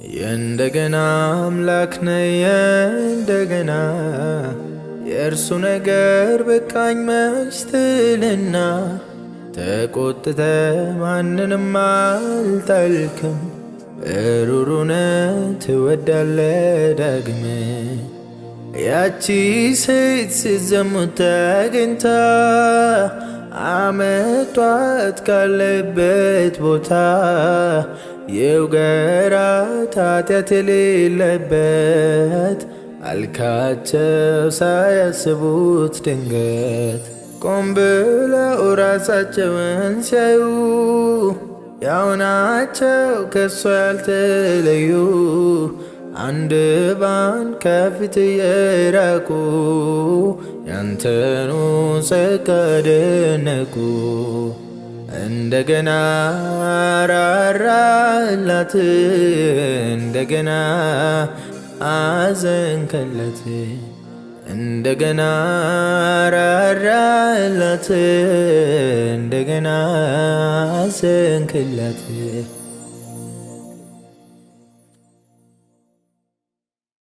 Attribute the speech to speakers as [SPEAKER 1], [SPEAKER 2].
[SPEAKER 1] የእንደገና አምላክ ነህ የእንደገና የእርሱ ነገር በቃኝ መች ትልና ተቆጥተ ማንንም አልጣልክም ሩሩነ ትወዳለህ ዳግም ያቺ ሴት ስትዘሙት ተገኝታ አመጧት ካለበት ቦታ የውገራት ኃጢአት የሌለበት አልካቸው ሳያስቡት ድንገት ቆም ብለው ራሳቸውን ሲያዩ ያው ናቸው ከሷ ያልተለዩ አንድ ባንድ ከፊት የራቁ ያንተኑ ጸጋ አደነቁ። እንደገና ራራላት እንደገና አዘንከላት እንደገና ራራላት እንደገና አዘንከላት